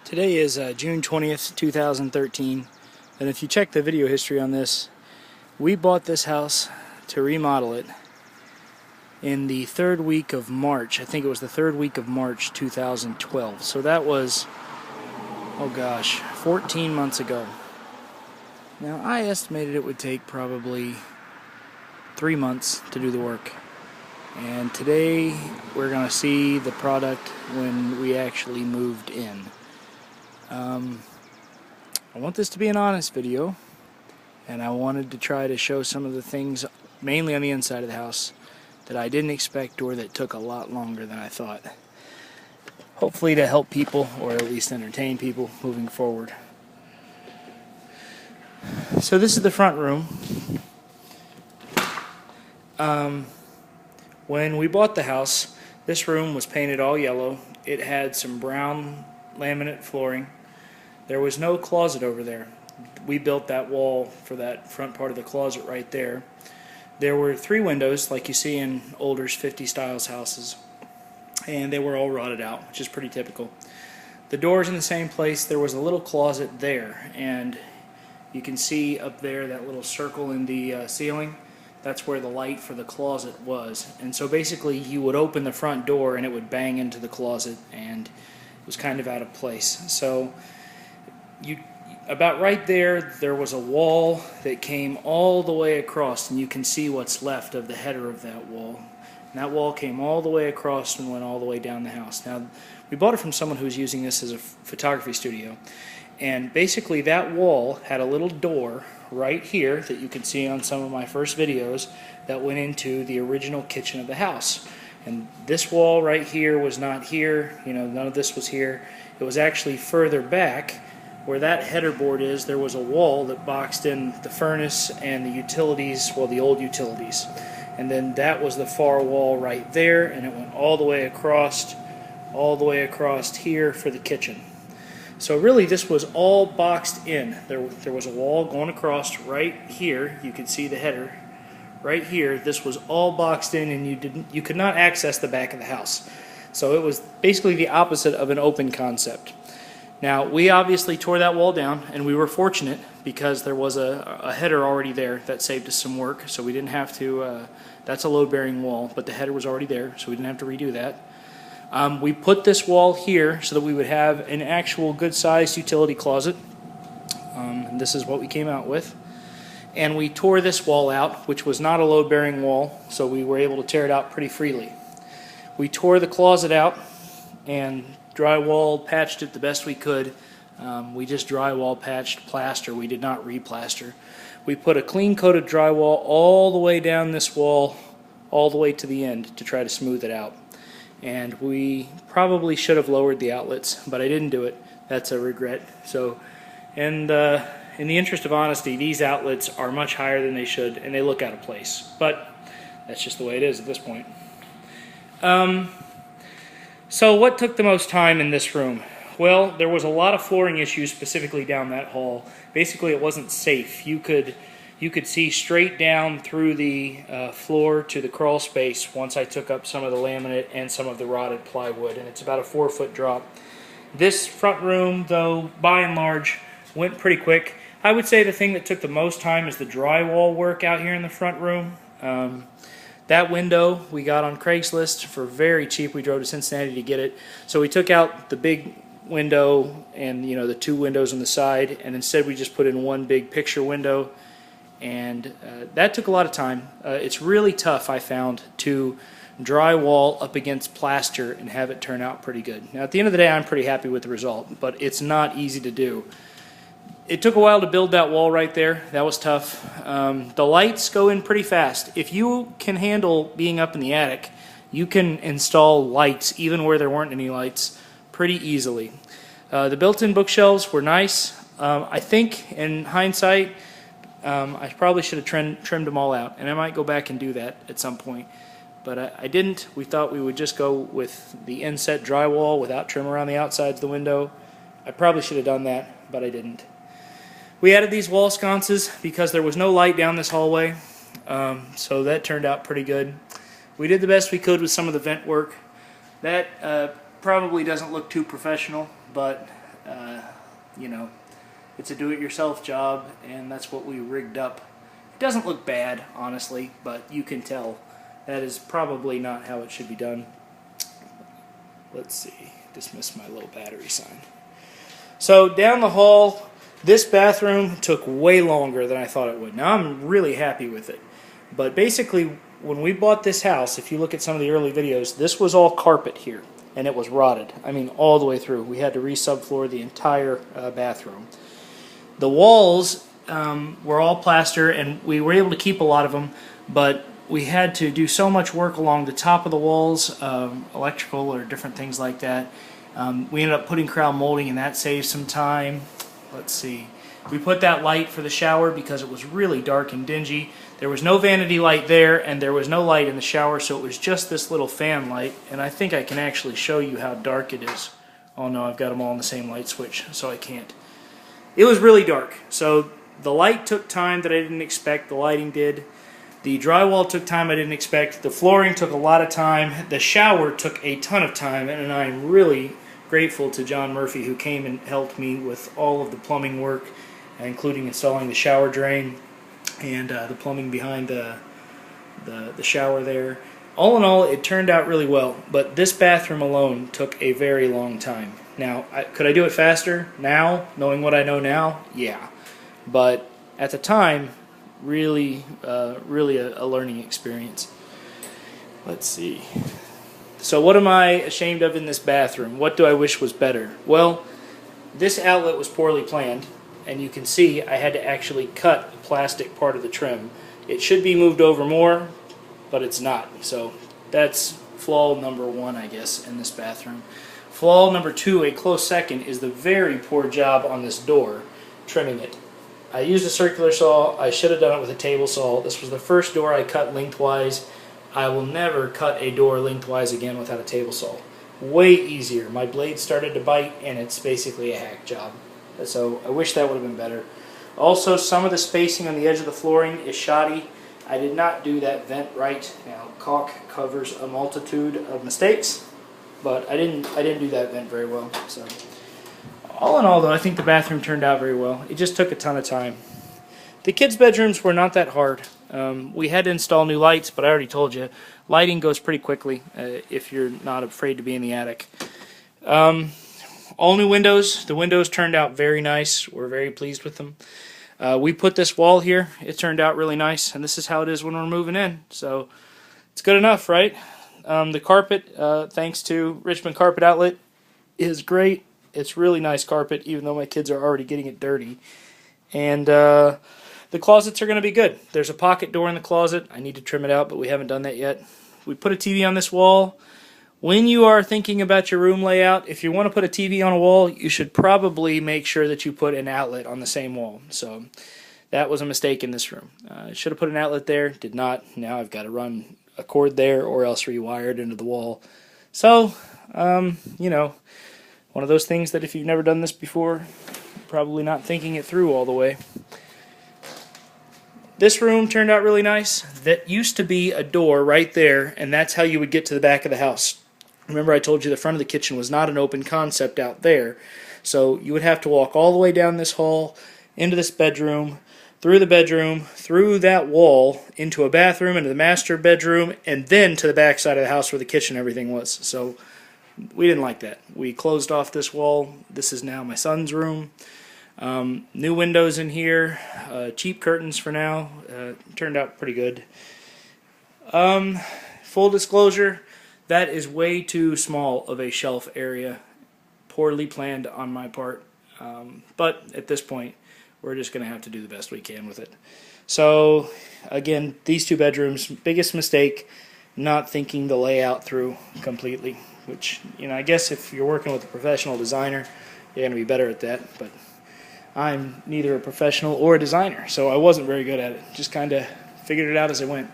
Today is June 20th, 2013, and if you check the video history on this, we bought this house to remodel it in the third week of March. I think it was the third week of March 2012. So that was, oh gosh, 14 months ago. Now I estimated it would take probably 3 months to do the work. And today we're going to see the product when we actually moved in. I want this to be an honest video, and I wanted to try to show some of the things, mainly on the inside of the house, that I didn't expect or that took a lot longer than I thought. Hopefully to help people, or at least entertain people, moving forward. So this is the front room. When we bought the house, this room was painted all yellow. It had some brown laminate flooring. There was no closet over there. We built that wall for that front part of the closet right there. There were 3 windows like you see in older 50s styles houses, and they were all rotted out, which is pretty typical. The door's in the same place. There was a little closet there, and you can see up there that little circle in the ceiling. That's where the light for the closet was. And so basically you would open the front door and it would bang into the closet, and it was kind of out of place. So about right there was a wall that came all the way across, and you can see what's left of the header of that wall. And that wall came all the way across and went all the way down the house. Now, we bought it from someone who was using this as a photography studio, and basically that wall had a little door right here that you can see on some of my first videos that went into the original kitchen of the house. And this wall right here was not here, none of this was here. It was actually further back. Where that header board is, there was a wall that boxed in the furnace and the utilities, well, the old utilities. And then that was the far wall right there, and it went all the way across here for the kitchen. So really this was all boxed in. There was a wall going across right here. You could see the header right here. This was all boxed in, and you could not access the back of the house. So it was basically the opposite of an open concept. Now, we obviously tore that wall down, and we were fortunate because there was a header already there that saved us some work, so we didn't have to, that's a load-bearing wall, but the header was already there, so we didn't have to redo that. We put this wall here so that we would have an actual good-sized utility closet. And this is what we came out with. And we tore this wall out, which was not a load-bearing wall, so we were able to tear it out pretty freely. We tore the closet out and drywall patched it the best we could. We just drywall patched plaster. We did not replaster. We put a clean coat of drywall all the way down this wall, all the way to the end to try to smooth it out. And we probably should have lowered the outlets, but I didn't do it. That's a regret. So, and in the interest of honesty, these outlets are much higher than they should, and they look out of place. But that's just the way it is at this point. So what took the most time in this room? Well, there was a lot of flooring issues specifically down that hall. Basically, it wasn't safe. You could see straight down through the floor to the crawl space once I took up some of the laminate and some of the rotted plywood, and it's about a 4-foot drop. This front room, though, by and large, went pretty quick. I would say the thing that took the most time is the drywall work out here in the front room. That window we got on Craigslist for very cheap. We drove to Cincinnati to get it. So we took out the big window and the 2 windows on the side, and instead we just put in one big picture window, and that took a lot of time. It's really tough, I found, to drywall up against plaster and have it turn out pretty good. Now at the end of the day, I'm pretty happy with the result, but it's not easy to do. It took a while to build that wall right there. That was tough. The lights go in pretty fast. If you can handle being up in the attic, you can install lights even where there weren't any lights pretty easily. The built-in bookshelves were nice. I think in hindsight, I probably should have trimmed them all out, and I might go back and do that at some point. But I didn't. We thought we would just go with the inset drywall without trim around the outsides of the window. I probably should have done that, but I didn't. We added these wall sconces because there was no light down this hallway, so that turned out pretty good. We did the best we could with some of the vent work. That probably doesn't look too professional, but You know, it's a do-it-yourself job, and that's what we rigged up. It doesn't look bad, honestly, but you can tell that is probably not how it should be done. Let's see, dismiss my little battery sign. So down the hall, this bathroom took way longer than I thought it would. Now I'm really happy with it. But basically, when we bought this house, if you look at some of the early videos, this was all carpet here, and it was rotted. I mean, all the way through. We had to re-subfloor the entire bathroom. The walls were all plaster, and we were able to keep a lot of them, but we had to do so much work along the top of the walls, electrical or different things like that. We ended up putting crown molding, and that saved some time. Let's see. We put that light for the shower because it was really dark and dingy. There was no vanity light there, and there was no light in the shower, so it was just this little fan light. And I think I can actually show you how dark it is. Oh no, I've got them all on the same light switch, so I can't. It was really dark. So the light took time that I didn't expect. The lighting did. The drywall took time I didn't expect. The flooring took a lot of time. The shower took a ton of time, and I'm really grateful to John Murphy, who came and helped me with all of the plumbing work, including installing the shower drain and the plumbing behind the shower there. All in all, it turned out really well, but this bathroom alone took a very long time. Now, could I do it faster now, knowing what I know now? Yeah. But at the time, really a learning experience. Let's see. So what am I ashamed of in this bathroom? What do I wish was better? Well, this outlet was poorly planned, and you can see I had to actually cut the plastic part of the trim. It should be moved over more, but it's not. So that's flaw number one, I guess, in this bathroom. Flaw number two, a close second, is the very poor job on this door, trimming it. I used a circular saw. I should have done it with a table saw. This was the first door I cut lengthwise. I will never cut a door lengthwise again without a table saw. Way easier. My blade started to bite, and it's basically a hack job. So I wish that would have been better. Also, some of the spacing on the edge of the flooring is shoddy. I did not do that vent right. Now, caulk covers a multitude of mistakes, but I didn't do that vent very well. So, all in all, though, I think the bathroom turned out very well. It just took a ton of time. The kids' bedrooms were not that hard. We had to install new lights, but I already told you, lighting goes pretty quickly if you're not afraid to be in the attic. All new windows. The windows turned out very nice. We're very pleased with them. We put this wall here. It turned out really nice, and this is how it is when we're moving in. So it's good enough, right? The carpet, thanks to Richmond Carpet Outlet, is great. It's really nice carpet, even though my kids are already getting it dirty. And the closets are going to be good. There's a pocket door in the closet. I need to trim it out, but we haven't done that yet. We put a TV on this wall. When you are thinking about your room layout, if you want to put a TV on a wall, you should probably make sure that you put an outlet on the same wall. So that was a mistake in this room. I should have put an outlet there, did not. Now I've got to run a cord there or else rewire it into the wall. So, you know, one of those things that if you've never done this before, probably not thinking it through all the way. This room turned out really nice. That used to be a door right there, and that's how you would get to the back of the house. Remember I told you the front of the kitchen was not an open concept out there. So you would have to walk all the way down this hall, into this bedroom, through that wall, into a bathroom, into the master bedroom, and then to the back side of the house where the kitchen and everything was. So we didn't like that. We closed off this wall. This is now my son's room. New windows in here, cheap curtains for now, turned out pretty good. Full disclosure, that is way too small of a shelf area, poorly planned on my part, but at this point we're just going to have to do the best we can with it. So again, these two bedrooms, biggest mistake, not thinking the layout through completely, which, you know, I guess if you're working with a professional designer, you're going to be better at that, but I'm neither a professional or a designer, so I wasn't very good at it. Just kind of figured it out as I went.